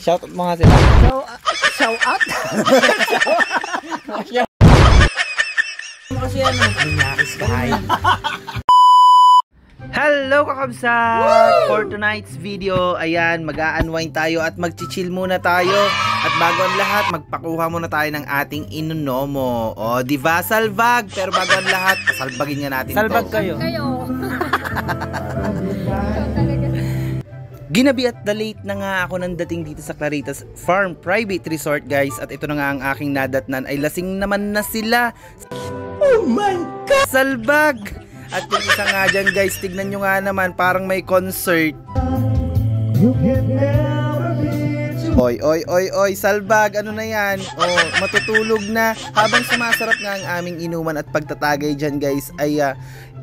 Shoutout mo nga sila. Shout out? Kasi ano? Nangyakis kain. Hello kakabsat! For tonight's video, ayan, mag-a-unwind tayo at mag-chill muna tayo. At bago ang lahat, magpakuha muna tayo ng ating inunomo. O, diba? Salbag! Pero bago ang lahat, salbagin nga natin Salbag to. kayo. Ginabi at the late na nga ako nang dating dito sa Claritas Farm Private Resort, guys. At ito na nga ang aking nadatnan ay lasing naman na sila. Oh my God! Salbag! At yung isa nga dyan, guys, tignan nyo nga naman, parang may concert. Oy, salbag, ano na yan? Oh, matutulog na. Habang sumasarap nga ang aming inuman at pagtatagay dyan, guys, ay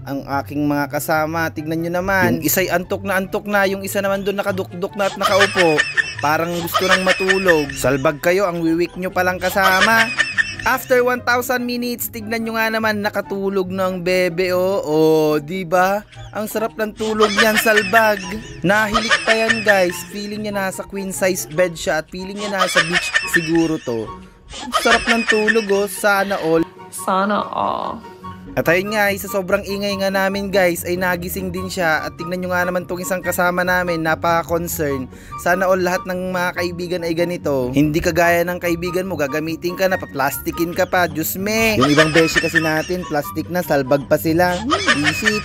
ang aking mga kasama, tignan nyo naman. Yung isa'y antok na, yung isa naman doon nakadukdok na at nakaupo. Parang gusto nang matulog. Salbag kayo, ang wiwik nyo palang kasama. After 1,000 minutes, tignan nyo nga naman, nakatulog ng bebe, oh, diba? Ang sarap ng tulog yan, salbag. Nahilik pa yan, guys. Feeling niya nasa queen size bed siya at feeling niya nasa beach siguro to. Sarap ng tulog, oh. Sana all. Sana all. At ayun nga, sa sobrang ingay nga namin, guys, ay nagising din siya. At tignan nyo nga naman tong isang kasama namin, napaka-concern. Sana all lahat ng mga kaibigan ay ganito. Hindi kagaya ng kaibigan mo, gagamitin ka na, paplastikin ka pa, Diyos me. Yung ibang beshi kasi natin, plastic na, salbag pa sila. Visit.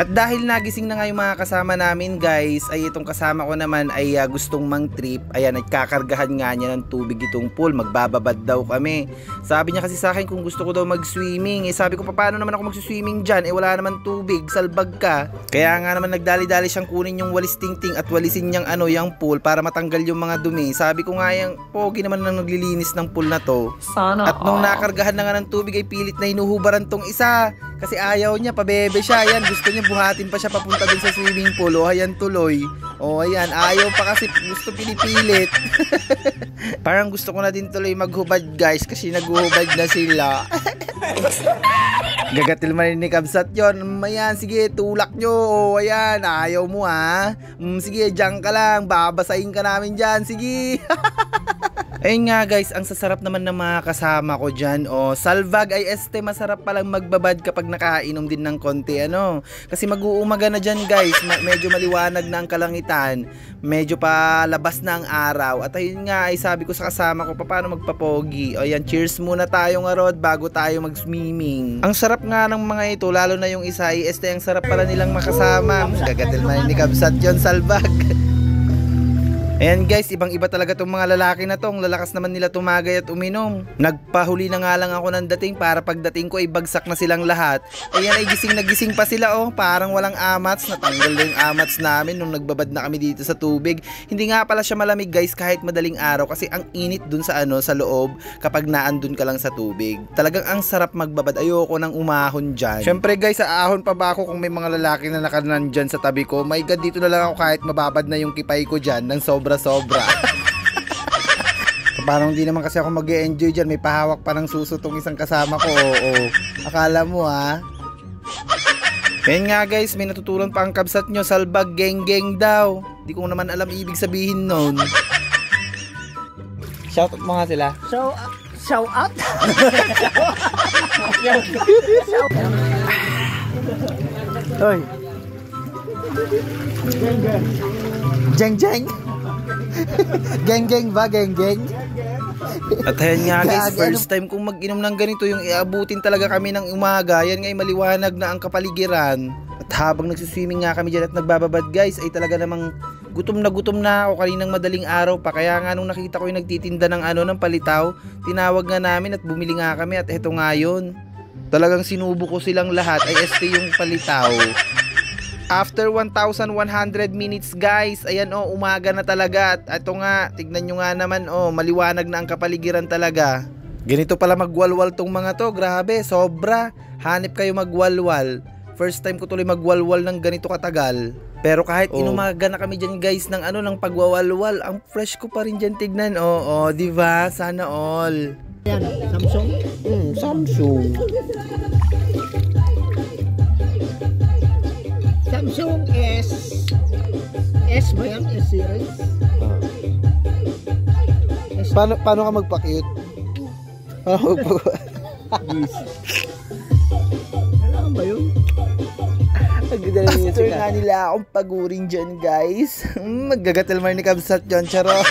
At dahil nagising na nga yung mga kasama namin, guys, ay itong kasama ko naman ay gustong mang-trip. Ayan, nagkakargahan nga niya ng tubig itong pool. Magbababad daw kami. Sabi niya kasi sa akin kung gusto ko daw mag-swimming. Sabi ko, paano naman ako mag-swimming dyan? Wala naman tubig, salbag ka. Kaya nga naman nagdali-dali siyang kunin yung walis ting-ting at walisin niyang yung pool para matanggal yung mga dumi. Sabi ko nga yung pogi naman na naglilinis ng pool na to. Sana at nung nakargahan na nga ng tubig ay pilit na hinuhubaran tong isa. Kasi ayaw niya, pabebe siya. Ayan, gusto niya buhatin pa siya papunta dun sa swimming pool. O, ayan tuloy. O, ayan, ayaw pa kasi gusto pinipilit. Parang gusto ko na din tuloy maghubad, guys, kasi naghuhubad na sila. Gagatil man ni Kabsat yun. Ayan, sige, tulak nyo. O, ayan, ayaw mo ha. Sige, dyan ka lang. Babasahin ka namin dyan. Sige. Ayun nga, guys, ang sasarap naman ng mga kasama ko dyan. O, salvag ay masarap palang magbabad kapag nakainom din ng konti, Kasi mag-uumaga na dyan, guys. Medyo maliwanag na ang kalangitan. Medyo pa labas na ang araw. At ayun nga, ay sabi ko sa kasama ko, paano magpapogi? O yan, cheers muna tayo nga, Rod, bago tayo mag-swimming. Ang sarap nga ng mga ito, lalo na yung isa, ang sarap pala nilang makasama. Gagatil man ni Kabsat yun, salvag. Ayan, guys, ibang iba talaga tong mga lalaki na to. Ang lalakas naman nila tumagay at uminom. Nagpahuli na nga lang ako ng dating para pagdating ko ay bagsak na silang lahat. Ayan, ay gising na gising pa sila, parang walang amats. Natanggal na yung amats namin nung nagbabad na kami dito sa tubig. Hindi nga pala siya malamig, guys, kahit madaling araw kasi ang init dun sa sa loob kapag naandun ka lang sa tubig. Talagang ang sarap magbabad. Ayoko nang umahon dyan. Syempre, guys, aahon pa ba ako kung may mga lalaki na nakanan dyan sa tabi ko? My God, dito na lang ako kahit mababad na yung kipay ko dyan ng sobra. Parang hindi naman kasi ako mag-e-enjoy dyan. May pahawak pa ng suso tong isang kasama ko. Oo. Akala mo ha. Kaya nga, guys, may natutunan pa ang Kabsat nyo. Salbag geng-geng daw. Hindi ko naman alam ibig sabihin nun. Shoutout mo nga sila. Shout out? Hoy. Jeng-jeng. Geng-geng ba? Geng-geng? At ayan nga, guys, first time kong mag-inom ng ganito, yung iabutin talaga kami ng umaga. Yan nga, maliwanag na ang kapaligiran. At habang nagsiswimming nga kami dyan at nagbababad, guys, ay talaga namang gutom na ako kaninang madaling araw pa. Kaya nga nung nakita ko yung nagtitinda ng ng palitaw, tinawag nga namin at bumili nga kami at eto nga yun. Talagang sinubo ko silang lahat ay yung palitaw. After 1,100 minutes, guys, ayan umaga na talaga. At ito nga, tignan nyo nga naman, maliwanag na ang kapaligiran talaga. Ganito pala magwalwal tong mga to, grabe, sobra. Hanip kayo magwalwal. First time ko tuloy magwalwal ng ganito katagal. Pero kahit inumaga na kami dyan, guys, ng ng pagwawalwal, ang fresh ko pa rin dyan tignan. Diba? Sana all. Yan, Samsung? Samsung. Samsung S ba yan? S series? Paano ka magpa-cute? Kailangan ba yun? After nga nila akong paguring dyan, guys. Maggagatalmar ni Kabsat yun, charot.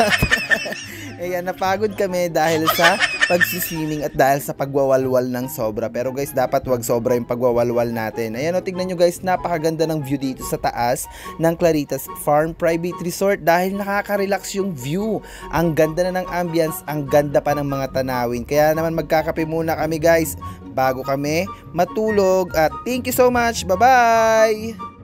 Ayan, napagod kami dahil sa pagsiswimming at dahil sa pagwawalwal ng sobra. Pero guys, dapat wag sobra yung pagwawalwal natin. Ayan o, tignan nyo guys, napakaganda ng view dito sa taas ng Claritas Farm Private Resort dahil nakaka-relax yung view. Ang ganda na ng ambience, ang ganda pa ng mga tanawin. Kaya naman magkakape muna kami guys bago kami matulog. At thank you so much. Bye-bye!